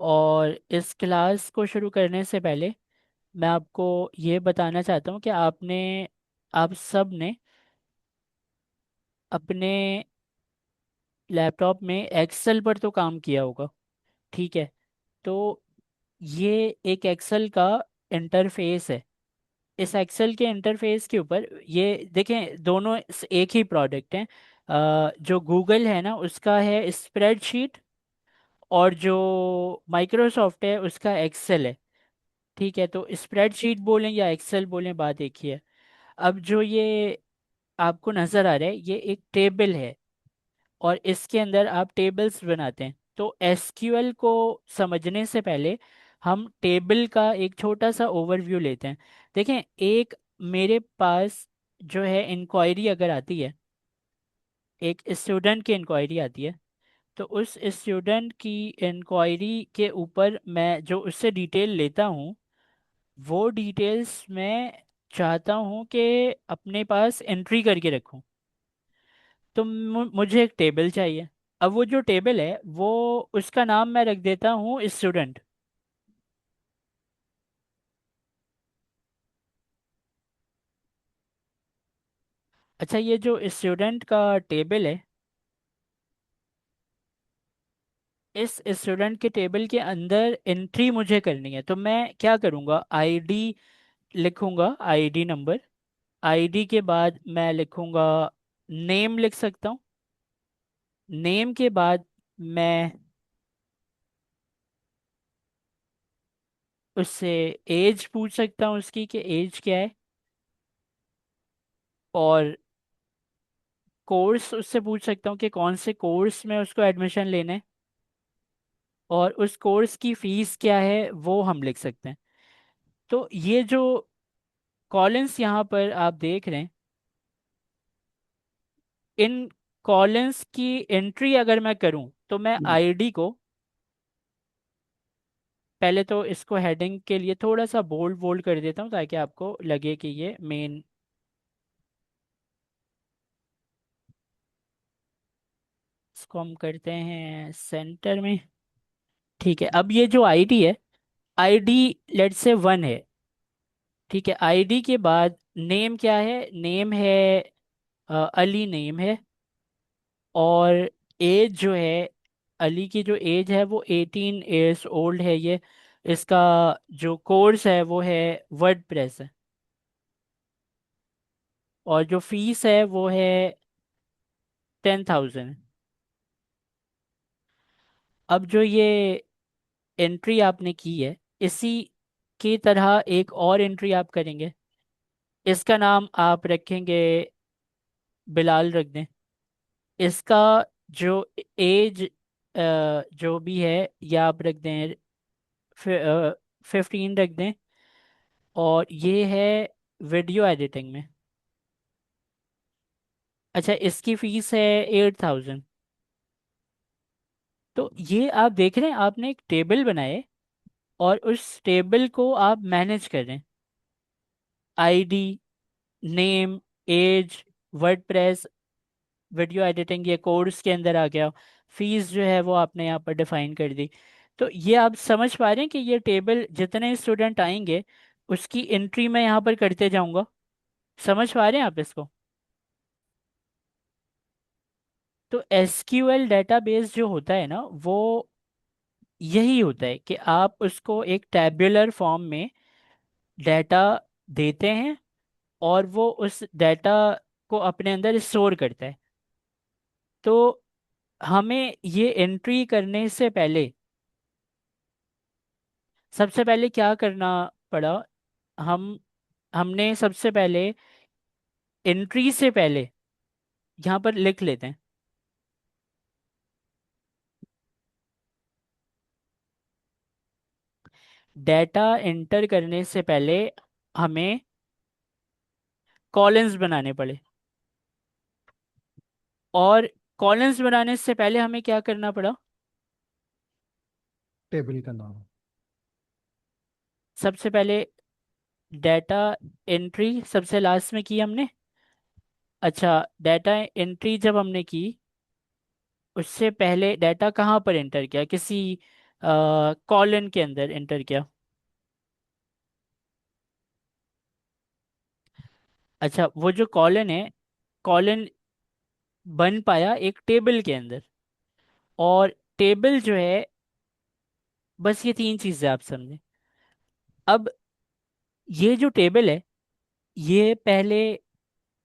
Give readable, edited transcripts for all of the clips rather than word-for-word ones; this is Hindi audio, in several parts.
और इस क्लास को शुरू करने से पहले मैं आपको ये बताना चाहता हूँ कि आप सब ने अपने लैपटॉप में एक्सेल पर तो काम किया होगा। ठीक है। तो ये एक एक्सेल का इंटरफेस है। इस एक्सेल के इंटरफेस के ऊपर ये देखें, दोनों एक ही प्रोडक्ट हैं। जो गूगल है ना उसका है स्प्रेडशीट, और जो माइक्रोसॉफ्ट है उसका एक्सेल है। ठीक है, तो स्प्रेडशीट बोलें या एक्सेल बोलें, बात एक ही है। अब जो ये आपको नज़र आ रहा है ये एक टेबल है, और इसके अंदर आप टेबल्स बनाते हैं। तो एसक्यूएल को समझने से पहले हम टेबल का एक छोटा सा ओवरव्यू लेते हैं। देखें, एक मेरे पास जो है इंक्वायरी अगर आती है, एक स्टूडेंट की इंक्वायरी आती है, तो उस स्टूडेंट की इंक्वायरी के ऊपर मैं जो उससे डिटेल लेता हूँ, वो डिटेल्स मैं चाहता हूँ कि अपने पास एंट्री करके रखूँ। तो मुझे एक टेबल चाहिए। अब वो जो टेबल है वो उसका नाम मैं रख देता हूँ स्टूडेंट। अच्छा, ये जो स्टूडेंट का टेबल है, इस स्टूडेंट के टेबल के अंदर एंट्री मुझे करनी है, तो मैं क्या करूँगा, आईडी लिखूंगा, आईडी नंबर। आईडी के बाद मैं लिखूंगा नेम, लिख सकता हूँ। नेम के बाद मैं उससे एज पूछ सकता हूँ उसकी, कि एज क्या है। और कोर्स उससे पूछ सकता हूँ कि कौन से कोर्स में उसको एडमिशन लेना है। और उस कोर्स की फीस क्या है वो हम लिख सकते हैं। तो ये जो कॉलम्स यहाँ पर आप देख रहे हैं, इन कॉलम्स की एंट्री अगर मैं करूँ तो मैं आईडी को, पहले तो इसको हेडिंग के लिए थोड़ा सा बोल्ड बोल्ड कर देता हूँ ताकि आपको लगे कि ये मेन। इसको हम करते हैं सेंटर में। ठीक है, अब ये जो आईडी है, आईडी लेट से 1 है। ठीक है, आईडी के बाद नेम क्या है, नेम है अली नेम है। और एज जो है, अली की जो एज है वो 18 ईयर्स ओल्ड है। ये इसका जो कोर्स है वो है वर्ड प्रेस है। और जो फीस है वो है 10,000। अब जो ये एंट्री आपने की है, इसी की तरह एक और एंट्री आप करेंगे। इसका नाम आप रखेंगे बिलाल, रख दें। इसका जो एज जो भी है, या आप रख दें 15 रख दें। और ये है वीडियो एडिटिंग में। अच्छा, इसकी फीस है 8,000। तो ये आप देख रहे हैं, आपने एक टेबल बनाए और उस टेबल को आप मैनेज कर रहे हैं। ID, name, age, WordPress, video editing, ये कोर्स के अंदर आ गया। फीस जो है वो आपने यहाँ पर डिफाइन कर दी। तो ये आप समझ पा रहे हैं कि ये टेबल जितने स्टूडेंट आएंगे उसकी एंट्री मैं यहाँ पर करते जाऊंगा। समझ पा रहे हैं आप इसको? तो एसक्यूएल डेटाबेस जो होता है ना, वो यही होता है कि आप उसको एक टैब्यूलर फॉर्म में डाटा देते हैं, और वो उस डाटा को अपने अंदर स्टोर करता है। तो हमें ये एंट्री करने से पहले सबसे पहले क्या करना पड़ा, हम हमने सबसे पहले एंट्री से पहले यहाँ पर लिख लेते हैं। डाटा एंटर करने से पहले हमें कॉलम्स बनाने पड़े। और कॉलम्स बनाने से पहले हमें क्या करना पड़ा, टेबल का नाम। सबसे पहले डाटा एंट्री सबसे लास्ट में की हमने। अच्छा, डाटा एंट्री जब हमने की, उससे पहले डाटा कहाँ पर एंटर किया, किसी कॉलन के अंदर एंटर किया। अच्छा, वो जो कॉलन है, कॉलन बन पाया एक टेबल के अंदर। और टेबल जो है, बस ये तीन चीजें आप समझें। अब ये जो टेबल है, ये पहले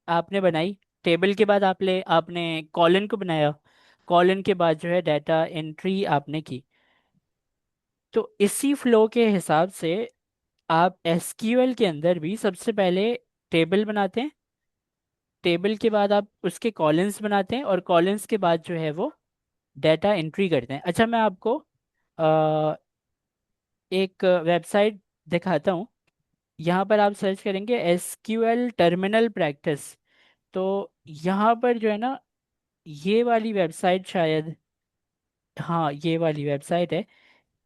आपने बनाई। टेबल के बाद आपने कॉलन को बनाया। कॉलन के बाद जो है डाटा एंट्री आपने की। तो इसी फ्लो के हिसाब से आप एसक्यूएल के अंदर भी सबसे पहले टेबल बनाते हैं। टेबल के बाद आप उसके कॉलम्स बनाते हैं, और कॉलम्स के बाद जो है वो डाटा एंट्री करते हैं। अच्छा, मैं आपको एक वेबसाइट दिखाता हूँ। यहाँ पर आप सर्च करेंगे एसक्यूएल टर्मिनल प्रैक्टिस। तो यहाँ पर जो है ना, ये वाली वेबसाइट शायद, हाँ ये वाली वेबसाइट है।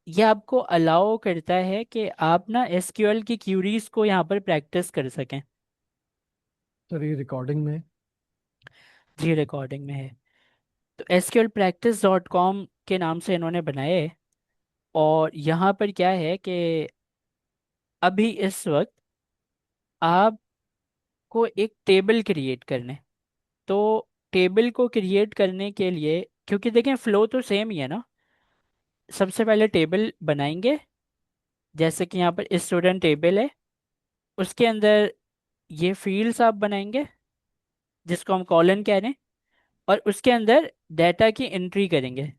ये आपको अलाउ करता है कि आप ना एसक्यूएल की क्यूरीज को यहाँ पर प्रैक्टिस कर सकें। सर ये रिकॉर्डिंग में। जी, रिकॉर्डिंग में है। तो एसक्यूएल प्रैक्टिस डॉट कॉम के नाम से इन्होंने बनाए है। और यहाँ पर क्या है कि अभी इस वक्त आपको एक टेबल क्रिएट करने। तो टेबल को क्रिएट करने के लिए, क्योंकि देखें फ्लो तो सेम ही है ना, सबसे पहले टेबल बनाएंगे। जैसे कि यहाँ पर स्टूडेंट टेबल है, उसके अंदर ये फील्ड्स आप बनाएंगे जिसको हम कॉलन कह रहे हैं। और उसके अंदर डाटा की एंट्री करेंगे।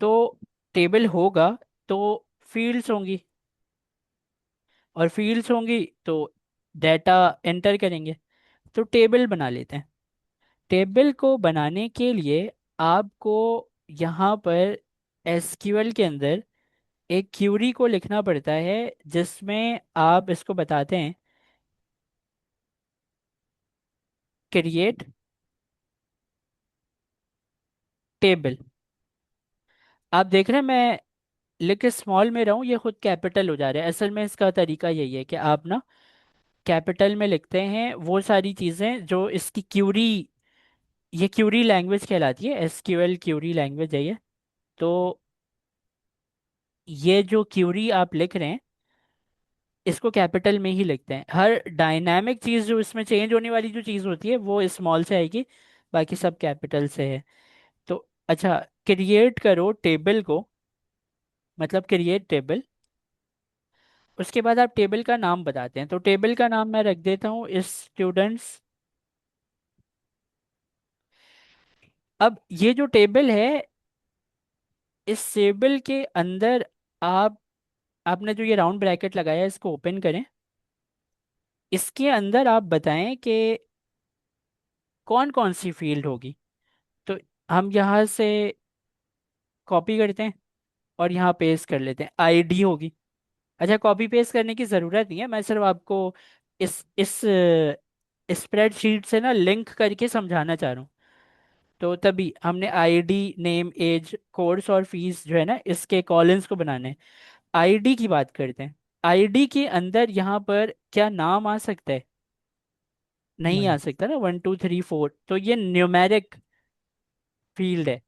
तो टेबल होगा तो फील्ड्स होंगी, और फील्ड्स होंगी तो डाटा एंटर करेंगे। तो टेबल बना लेते हैं। टेबल को बनाने के लिए आपको यहाँ पर एसक्यूएल के अंदर एक क्यूरी को लिखना पड़ता है, जिसमें आप इसको बताते हैं क्रिएट टेबल। आप देख रहे हैं मैं लिख स्मॉल में रहा हूँ, ये खुद कैपिटल हो जा रहा है। असल में इसका तरीका यही है कि आप ना कैपिटल में लिखते हैं वो सारी चीज़ें जो इसकी क्यूरी, ये क्यूरी लैंग्वेज कहलाती है, एसक्यूएल क्यूरी लैंग्वेज है ये। तो ये जो क्यूरी आप लिख रहे हैं, इसको कैपिटल में ही लिखते हैं। हर डायनामिक चीज़ जो इसमें चेंज होने वाली जो चीज़ होती है वो स्मॉल से आएगी, बाकी सब कैपिटल से है। तो अच्छा, क्रिएट करो टेबल को, मतलब क्रिएट टेबल। उसके बाद आप टेबल का नाम बताते हैं। तो टेबल का नाम मैं रख देता हूँ स्टूडेंट्स। अब ये जो टेबल है, इस टेबल के अंदर आप, आपने जो ये राउंड ब्रैकेट लगाया है इसको ओपन करें। इसके अंदर आप बताएं कि कौन कौन सी फील्ड होगी। तो हम यहाँ से कॉपी करते हैं और यहाँ पेस्ट कर लेते हैं, आईडी होगी। अच्छा, कॉपी पेस्ट करने की ज़रूरत नहीं है, मैं सिर्फ आपको इस स्प्रेडशीट से ना लिंक करके समझाना चाह रहा हूँ। तो तभी हमने आईडी, नेम, एज, कोर्स और फीस जो है ना, इसके कॉलम्स को बनाने हैं। आईडी की बात करते हैं। आईडी के अंदर यहाँ पर क्या नाम आ सकता है? नहीं आ नहीं। सकता ना, 1 2 3 4। तो ये न्यूमेरिक फील्ड है।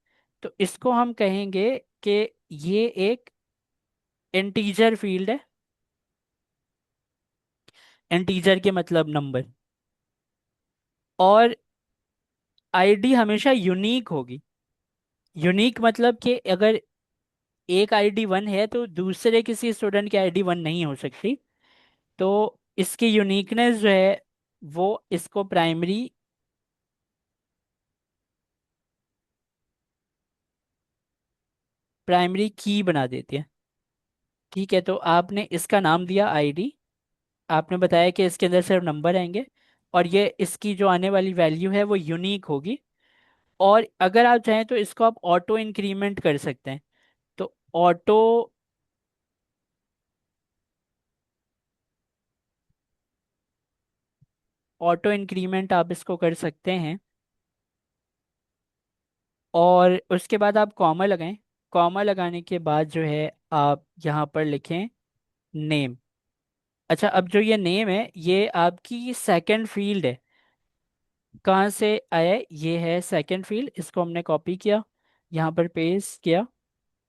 तो इसको हम कहेंगे कि ये एक इंटीजर फील्ड है। इंटीजर के मतलब नंबर। और आईडी हमेशा यूनिक होगी। यूनिक मतलब कि अगर एक आईडी 1 है तो दूसरे किसी स्टूडेंट की आईडी 1 नहीं हो सकती। तो इसकी यूनिकनेस जो है वो इसको प्राइमरी की बना देती है। ठीक है, तो आपने इसका नाम दिया आईडी। आपने बताया कि इसके अंदर सिर्फ नंबर आएंगे, और ये इसकी जो आने वाली वैल्यू है वो यूनिक होगी। और अगर आप चाहें तो इसको आप ऑटो इंक्रीमेंट कर सकते हैं। तो ऑटो इंक्रीमेंट आप इसको कर सकते हैं। और उसके बाद आप कॉमा लगाएं। कॉमा लगाने के बाद जो है आप यहाँ पर लिखें नेम। अच्छा, अब जो ये नेम है ये आपकी सेकंड फील्ड है। कहाँ से आया है? ये है सेकंड फील्ड। इसको हमने कॉपी किया, यहाँ पर पेस्ट किया।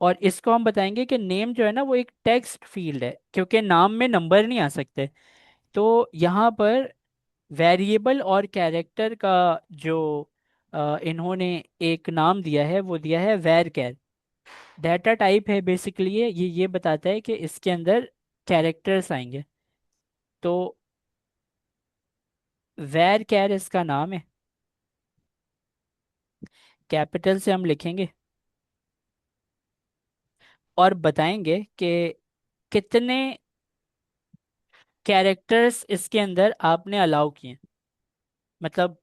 और इसको हम बताएंगे कि नेम जो है ना वो एक टेक्स्ट फील्ड है, क्योंकि नाम में नंबर नहीं आ सकते। तो यहाँ पर वेरिएबल और कैरेक्टर का जो इन्होंने एक नाम दिया है वो दिया है वैर कैर। डाटा टाइप है बेसिकली, ये बताता है कि इसके अंदर कैरेक्टर्स आएंगे। तो वैर कैर इसका नाम है, कैपिटल से हम लिखेंगे और बताएंगे कि कितने कैरेक्टर्स इसके अंदर आपने अलाउ किए, मतलब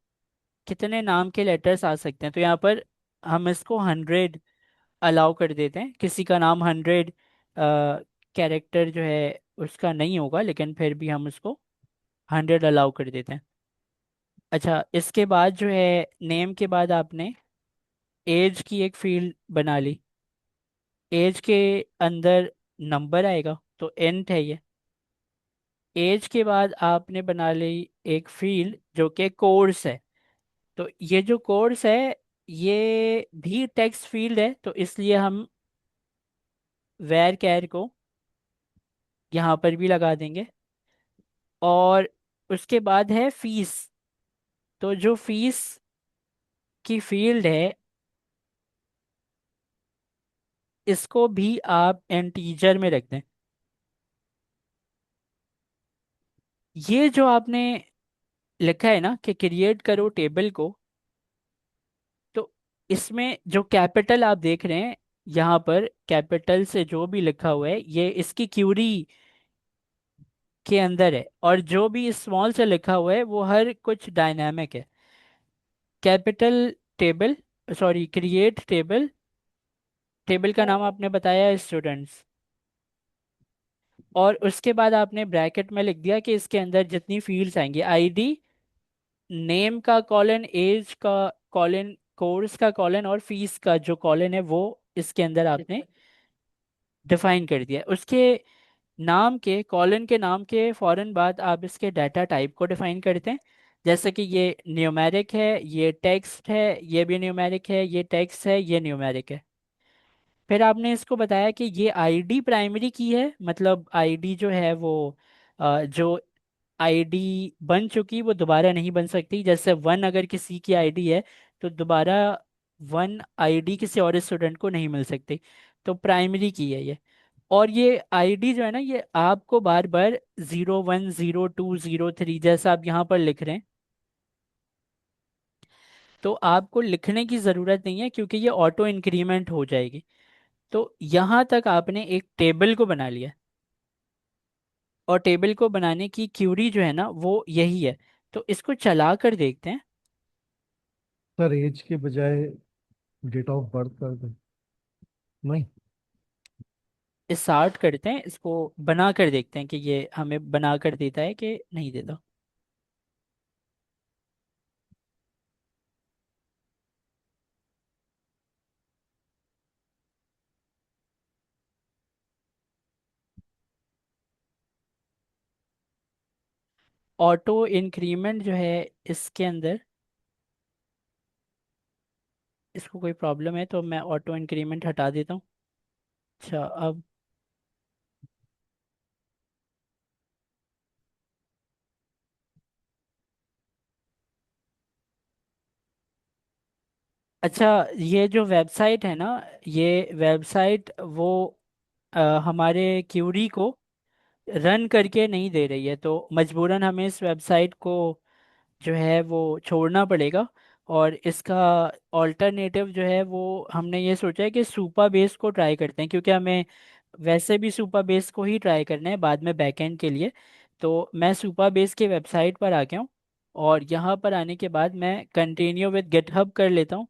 कितने नाम के लेटर्स आ सकते हैं। तो यहाँ पर हम इसको 100 अलाउ कर देते हैं। किसी का नाम 100 कैरेक्टर जो है उसका नहीं होगा, लेकिन फिर भी हम उसको 100 अलाउ कर देते हैं। अच्छा, इसके बाद जो है नेम के बाद आपने एज की एक फील्ड बना ली। एज के अंदर नंबर आएगा, तो एंट है ये। एज के बाद आपने बना ली एक फील्ड जो कि कोर्स है। तो ये जो कोर्स है ये भी टेक्स्ट फील्ड है, तो इसलिए हम वेर कैर को यहाँ पर भी लगा देंगे। और उसके बाद है फीस। तो जो फीस की फील्ड है इसको भी आप इंटीजर में रख दें। ये जो आपने लिखा है ना कि क्रिएट करो टेबल को, तो इसमें जो कैपिटल आप देख रहे हैं यहाँ पर कैपिटल से जो भी लिखा हुआ है ये इसकी क्यूरी के अंदर है, और जो भी स्मॉल से लिखा हुआ है वो हर कुछ डायनामिक है। Capital table, sorry create table, table का नाम आपने बताया स्टूडेंट्स। और उसके बाद आपने ब्रैकेट में लिख दिया कि इसके अंदर जितनी फील्ड्स आएंगी, आईडी, नेम का कॉलन, एज का कॉलन, कोर्स का कॉलन और फीस का जो कॉलन है वो इसके अंदर आपने डिफाइन कर दिया। उसके नाम के, कॉलन के नाम के फौरन बाद आप इसके डाटा टाइप को डिफाइन करते हैं। जैसे कि ये न्यूमेरिक है, ये टेक्स्ट है, ये भी न्यूमेरिक है, ये टेक्स्ट है, ये न्यूमेरिक है। फिर आपने इसको बताया कि ये आईडी प्राइमरी की है, मतलब आईडी जो है वो जो आईडी बन चुकी वो दोबारा नहीं बन सकती। जैसे 1 अगर किसी की आईडी है तो दोबारा 1 आईडी किसी और स्टूडेंट को नहीं मिल सकती। तो प्राइमरी की है ये। और ये आईडी जो है ना ये आपको बार बार 01 02 03 जैसा आप यहाँ पर लिख रहे हैं, तो आपको लिखने की ज़रूरत नहीं है क्योंकि ये ऑटो इंक्रीमेंट हो जाएगी। तो यहाँ तक आपने एक टेबल को बना लिया, और टेबल को बनाने की क्यूरी जो है ना वो यही है। तो इसको चला कर देखते हैं। सर एज के बजाय डेट ऑफ बर्थ कर दो। नहीं। स्टार्ट करते हैं, इसको बना कर देखते हैं कि ये हमें बना कर देता है कि नहीं देता। ऑटो इंक्रीमेंट जो है इसके अंदर, इसको कोई प्रॉब्लम है तो मैं ऑटो इंक्रीमेंट हटा देता हूँ। अच्छा, अब अच्छा, ये जो वेबसाइट है ना, ये वेबसाइट वो हमारे क्यूरी को रन करके नहीं दे रही है, तो मजबूरन हमें इस वेबसाइट को जो है वो छोड़ना पड़ेगा। और इसका ऑल्टरनेटिव जो है वो हमने ये सोचा है कि सुपा बेस को ट्राई करते हैं, क्योंकि हमें वैसे भी सुपा बेस को ही ट्राई करना है बाद में बैकएंड के लिए। तो मैं सुपा बेस के वेबसाइट पर आ गया हूँ, और यहाँ पर आने के बाद मैं कंटिन्यू विद गिटहब कर लेता हूँ।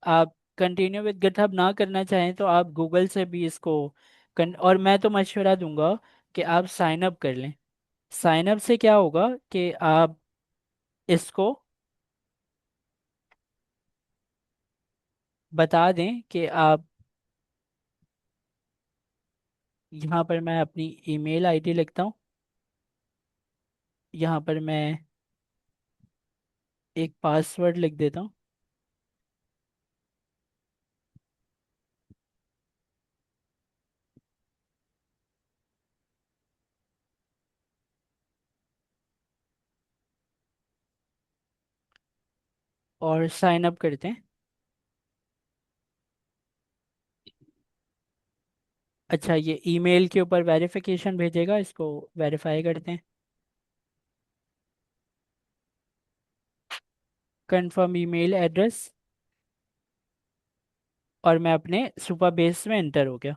आप कंटिन्यू विद गिटहब ना करना चाहें तो आप गूगल से भी इसको और मैं तो मशवरा दूंगा कि आप साइन अप कर लें। साइन अप से क्या होगा कि आप इसको बता दें कि आप, यहाँ पर मैं अपनी ईमेल आईडी लिखता हूँ, यहाँ पर मैं एक पासवर्ड लिख देता हूँ। और साइन अप करते हैं। अच्छा, ये ईमेल के ऊपर वेरिफिकेशन भेजेगा, इसको वेरीफाई करते हैं। कंफर्म ईमेल एड्रेस, और मैं अपने सुपर बेस में एंटर हो गया।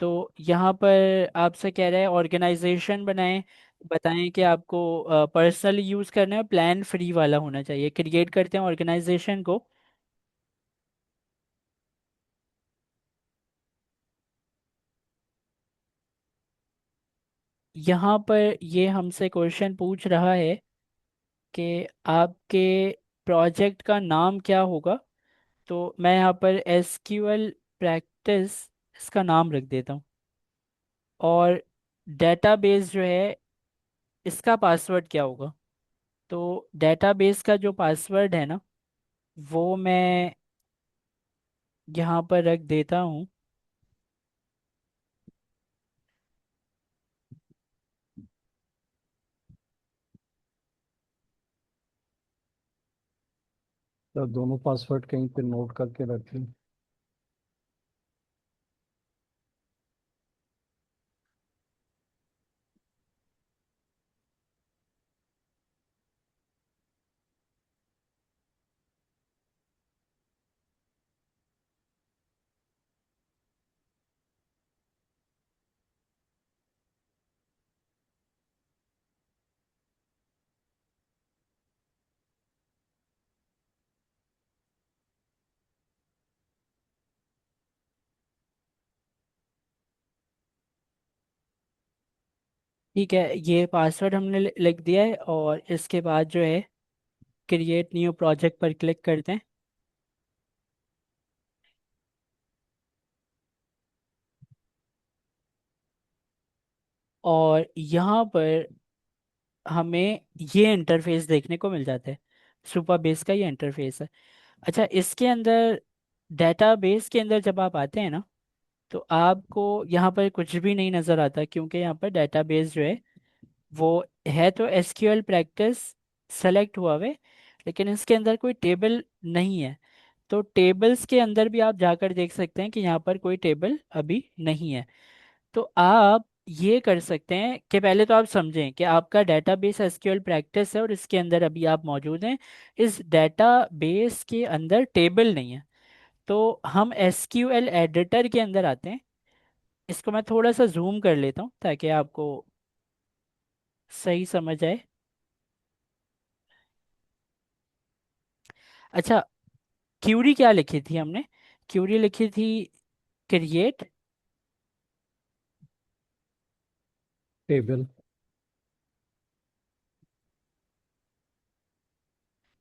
तो यहाँ पर आपसे कह रहा है ऑर्गेनाइजेशन बनाएं, बताएं कि आपको पर्सनल यूज़ करना है, प्लान फ्री वाला होना चाहिए। क्रिएट करते हैं ऑर्गेनाइजेशन को। यहाँ पर ये हमसे क्वेश्चन पूछ रहा है कि आपके प्रोजेक्ट का नाम क्या होगा। तो मैं यहाँ पर एसक्यूएल प्रैक्टिस इसका नाम रख देता हूँ। और डेटाबेस जो है, इसका पासवर्ड क्या होगा। तो डेटाबेस का जो पासवर्ड है ना, वो मैं यहाँ पर रख देता हूँ। तो दोनों पासवर्ड कहीं पे नोट करके रखें। ठीक है, ये पासवर्ड हमने लिख दिया है। और इसके बाद जो है, क्रिएट न्यू प्रोजेक्ट पर क्लिक करते हैं। और यहाँ पर हमें ये इंटरफेस देखने को मिल जाता है। सुपर बेस का ये इंटरफेस है। अच्छा, इसके अंदर डेटाबेस के अंदर जब आप आते हैं ना, तो आपको यहाँ पर कुछ भी नहीं नज़र आता, क्योंकि यहाँ पर डेटाबेस जो है वो है तो एसक्यूएल प्रैक्टिस सेलेक्ट हुआ हुआ है, लेकिन इसके अंदर कोई टेबल नहीं है। तो टेबल्स के अंदर भी आप जाकर देख सकते हैं कि यहाँ पर कोई टेबल अभी नहीं है। तो आप ये कर सकते हैं कि पहले तो आप समझें कि आपका डेटाबेस एसक्यूएल प्रैक्टिस है और इसके अंदर अभी आप मौजूद हैं। इस डेटाबेस के अंदर टेबल नहीं है। तो हम एसक्यूएल एडिटर के अंदर आते हैं। इसको मैं थोड़ा सा जूम कर लेता हूँ ताकि आपको सही समझ आए। अच्छा, क्यूरी क्या लिखी थी हमने। क्यूरी लिखी थी create table.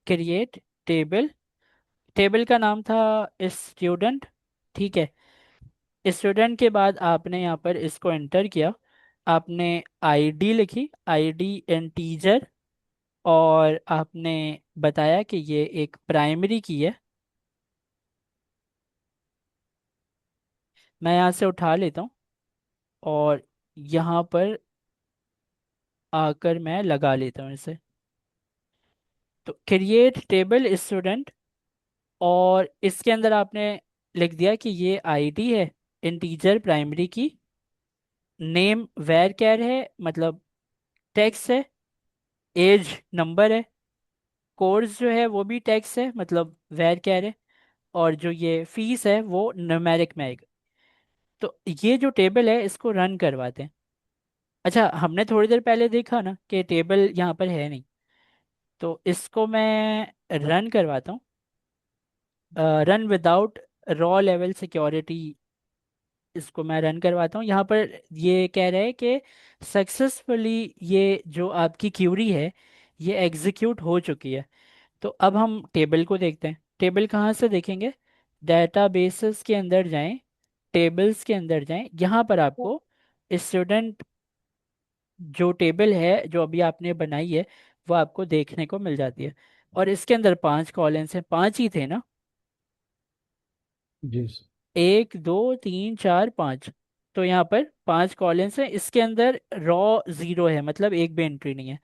Create table. Table का नाम था स्टूडेंट। ठीक है। स्टूडेंट के बाद आपने यहाँ पर इसको एंटर किया। आपने आईडी लिखी, आईडी इंटीजर। और आपने बताया कि ये एक प्राइमरी की है। मैं यहाँ से उठा लेता हूँ और यहाँ पर आकर मैं लगा लेता हूँ इसे। तो क्रिएट टेबल स्टूडेंट, और इसके अंदर आपने लिख दिया कि ये आईडी है इंटीजर प्राइमरी की। नेम वेर कैर है, मतलब टेक्स्ट है। एज नंबर है। कोर्स जो है वो भी टेक्स्ट है, मतलब वेर कैर है। और जो ये फीस है वो न्यूमेरिक में आएगा। तो ये जो टेबल है इसको रन करवाते हैं। अच्छा, हमने थोड़ी देर पहले देखा ना कि टेबल यहाँ पर है नहीं। तो इसको मैं रन करवाता हूँ। Run without raw level security, इसको मैं रन करवाता हूँ। यहाँ पर ये कह रहा है कि सक्सेसफुली ये जो आपकी क्यूरी है ये एग्जीक्यूट हो चुकी है। तो अब हम टेबल को देखते हैं। टेबल कहाँ से देखेंगे। डेटाबेसेस के अंदर जाएं, टेबल्स के अंदर जाएं। यहाँ पर आपको स्टूडेंट जो टेबल है जो अभी आपने बनाई है वो आपको देखने को मिल जाती है। और इसके अंदर 5 कॉलम्स हैं, 5 ही थे ना। जी। 1 2 3 4 5। तो यहाँ पर 5 कॉलम्स हैं, इसके अंदर रॉ 0 है, मतलब एक भी एंट्री नहीं है।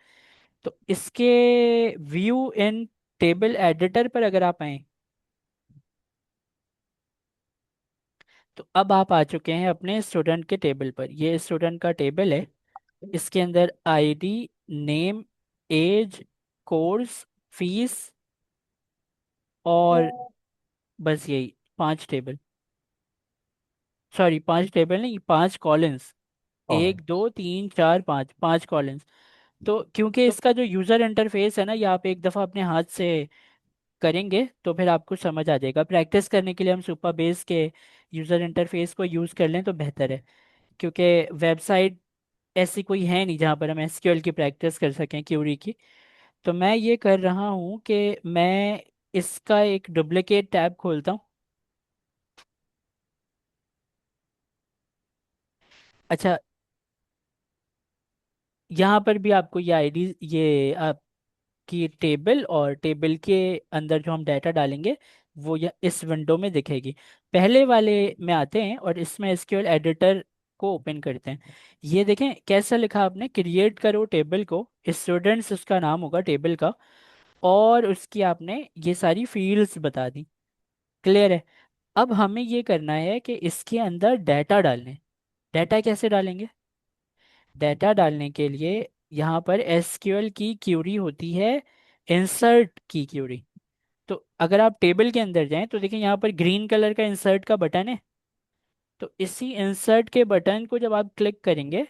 तो इसके व्यू इन टेबल एडिटर पर अगर आप आए, तो अब आप आ चुके हैं अपने स्टूडेंट के टेबल पर। ये स्टूडेंट का टेबल है। इसके अंदर ID, name, age, course, fees, और बस यही 5 टेबल। सॉरी, 5 टेबल नहीं, 5 कॉलम्स। और 1 2 3 4 5, 5 कॉलम्स। तो क्योंकि इसका जो यूज़र इंटरफेस है ना, ये आप एक दफ़ा अपने हाथ से करेंगे तो फिर आपको समझ आ जाएगा। प्रैक्टिस करने के लिए हम सुपरबेस के यूज़र इंटरफेस को यूज़ कर लें तो बेहतर है, क्योंकि वेबसाइट ऐसी कोई है नहीं जहाँ पर हम एसक्यूएल की प्रैक्टिस कर सकें, क्यूरी की। तो मैं ये कर रहा हूँ कि मैं इसका एक डुप्लीकेट टैब खोलता हूँ। अच्छा, यहाँ पर भी आपको ये आईडी, ये आपकी टेबल और टेबल के अंदर जो हम डाटा डालेंगे वो इस विंडो में दिखेगी। पहले वाले में आते हैं और इसमें एसक्यूएल एडिटर को ओपन करते हैं। ये देखें कैसा लिखा आपने, क्रिएट करो टेबल को, स्टूडेंट्स उसका नाम होगा टेबल का, और उसकी आपने ये सारी फील्ड्स बता दी। क्लियर है? अब हमें ये करना है कि इसके अंदर डाटा डालने। डाटा कैसे डालेंगे? डाटा डालने के लिए यहाँ पर एसक्यूएल की क्यूरी होती है, इंसर्ट की क्यूरी। तो अगर आप टेबल के अंदर जाएं तो देखिए यहाँ पर ग्रीन कलर का इंसर्ट का बटन है। तो इसी इंसर्ट के बटन को जब आप क्लिक करेंगे,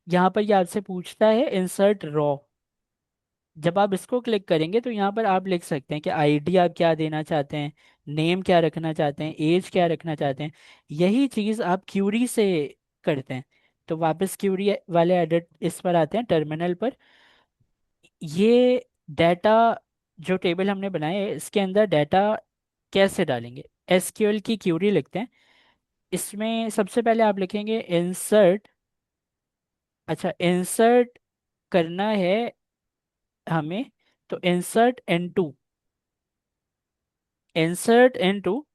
यहाँ पर ये आपसे पूछता है इंसर्ट रॉ। जब आप इसको क्लिक करेंगे तो यहाँ पर आप लिख सकते हैं कि आईडी आप क्या देना चाहते हैं, नेम क्या रखना चाहते हैं, एज क्या रखना चाहते हैं। यही चीज़ आप क्यूरी से करते हैं। तो वापस क्यूरी वाले एडिट इस पर आते हैं, टर्मिनल पर। ये डाटा, जो टेबल हमने बनाया है इसके अंदर डाटा कैसे डालेंगे? एसक्यूएल की क्यूरी लिखते हैं। इसमें सबसे पहले आप लिखेंगे इंसर्ट। अच्छा, इंसर्ट करना है हमें, तो इंसर्ट इनटू, इंसर्ट इनटू,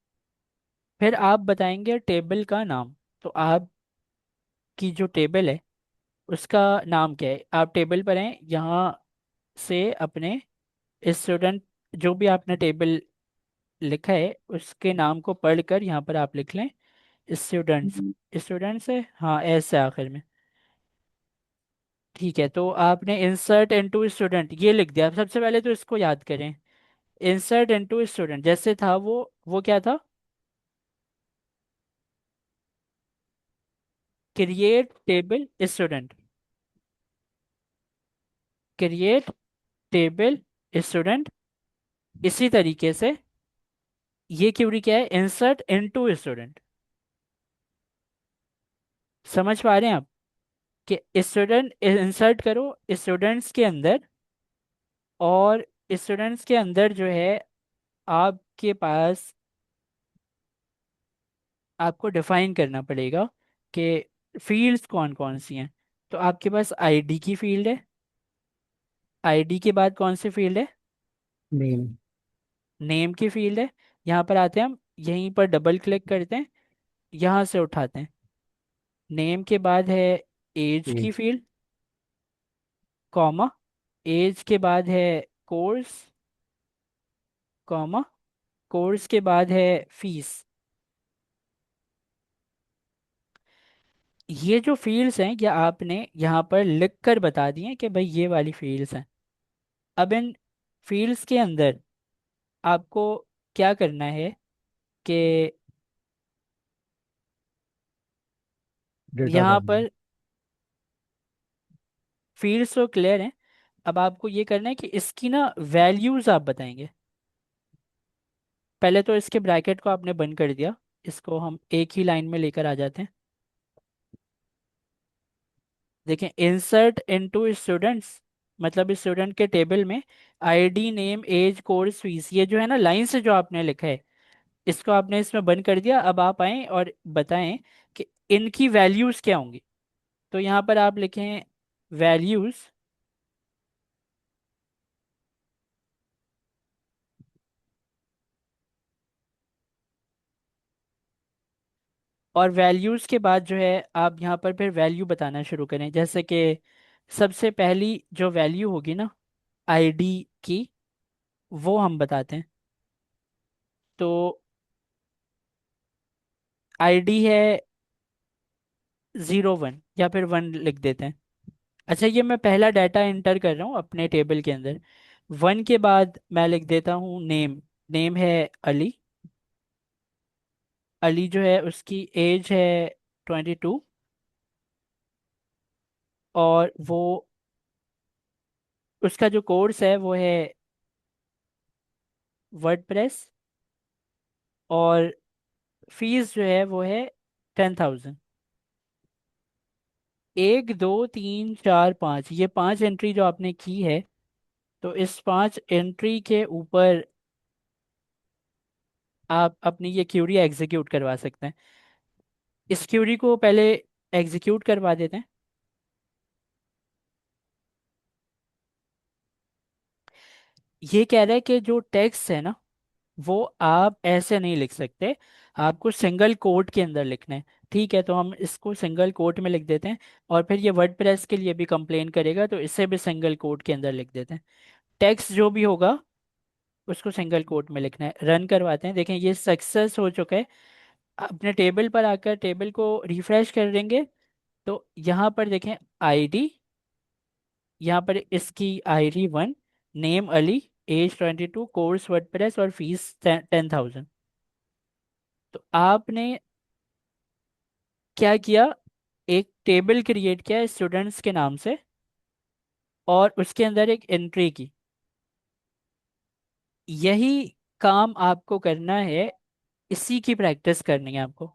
फिर आप बताएंगे टेबल का नाम। तो आपकी जो टेबल है उसका नाम क्या है? आप टेबल पर हैं, यहाँ से अपने स्टूडेंट, जो भी आपने टेबल लिखा है उसके नाम को पढ़कर यहाँ पर आप लिख लें स्टूडेंट्स। स्टूडेंट्स है, हाँ, ऐसे आखिर में। ठीक है, तो आपने इंसर्ट इनटू स्टूडेंट ये लिख दिया। सबसे पहले तो इसको याद करें, इंसर्ट इनटू स्टूडेंट जैसे था वो क्या था? Create table student, create table student. इसी तरीके से ये क्वेरी क्या है? Insert into student. समझ पा रहे हैं आप कि स्टूडेंट इंसर्ट करो स्टूडेंट्स के अंदर, और स्टूडेंट्स के अंदर जो है आपके पास, आपको डिफाइन करना पड़ेगा कि फील्ड्स कौन कौन सी हैं। तो आपके पास आईडी की फील्ड है। आईडी के बाद कौन सी फील्ड है? नेम। नेम की फील्ड है। यहाँ पर आते हैं हम, यहीं पर डबल क्लिक करते हैं, यहाँ से उठाते हैं। नेम के बाद है एज की एज। फील्ड, कॉमा, एज के बाद है कोर्स, कॉमा, कोर्स के बाद है फीस। ये जो फील्ड्स हैं ये आपने यहाँ पर लिख कर बता दिए कि भाई ये वाली फील्ड्स हैं। अब इन फील्ड्स के अंदर आपको क्या करना है कि डेटा यहाँ डालना। पर फील्ड्स तो क्लियर हैं। अब आपको ये करना है कि इसकी ना वैल्यूज आप बताएंगे। पहले तो इसके ब्रैकेट को आपने बंद कर दिया, इसको हम एक ही लाइन में लेकर आ जाते हैं। देखें, इंसर्ट इनटू स्टूडेंट्स, मतलब स्टूडेंट के टेबल में ID, name, age, course, fees, ये जो है ना लाइन से जो आपने लिखा है, इसको आपने इसमें बंद कर दिया। अब आप आएं और बताएं कि इनकी वैल्यूज क्या होंगी। तो यहाँ पर आप लिखें वैल्यूज, और वैल्यूज के बाद जो है आप यहाँ पर फिर वैल्यू बताना शुरू करें। जैसे कि सबसे पहली जो वैल्यू होगी ना आईडी की, वो हम बताते हैं। तो आईडी है 01, या फिर 1 लिख देते हैं। अच्छा, ये मैं पहला डाटा एंटर कर रहा हूँ अपने टेबल के अंदर। 1 के बाद मैं लिख देता हूँ नेम। नेम है अली। अली जो है उसकी एज है 22। और वो, उसका जो कोर्स है वो है वर्डप्रेस। और फीस जो है वो है 10,000। 1 2 3 4 5, ये 5 एंट्री जो आपने की है, तो इस 5 एंट्री के ऊपर आप अपनी ये क्यूरी एग्जीक्यूट करवा सकते हैं। इस क्यूरी को पहले एग्जीक्यूट करवा देते हैं। ये कह रहा है कि जो टेक्स्ट है ना, वो आप ऐसे नहीं लिख सकते, आपको सिंगल कोट के अंदर लिखना है। ठीक है, तो हम इसको सिंगल कोट में लिख देते हैं। और फिर ये वर्डप्रेस के लिए भी कंप्लेन करेगा, तो इसे भी सिंगल कोट के अंदर लिख देते हैं। टेक्स्ट जो भी होगा उसको सिंगल कोट में लिखना है। रन करवाते हैं, देखें ये सक्सेस हो चुका है। अपने टेबल पर आकर टेबल को रिफ्रेश कर देंगे, तो यहाँ पर देखें आईडी, यहाँ पर इसकी ID 1, name Ali, age 22, course WordPress और फीस 10,000। तो आपने क्या किया, एक टेबल क्रिएट किया स्टूडेंट्स के नाम से, और उसके अंदर एक एंट्री की। यही काम आपको करना है, इसी की प्रैक्टिस करनी है आपको।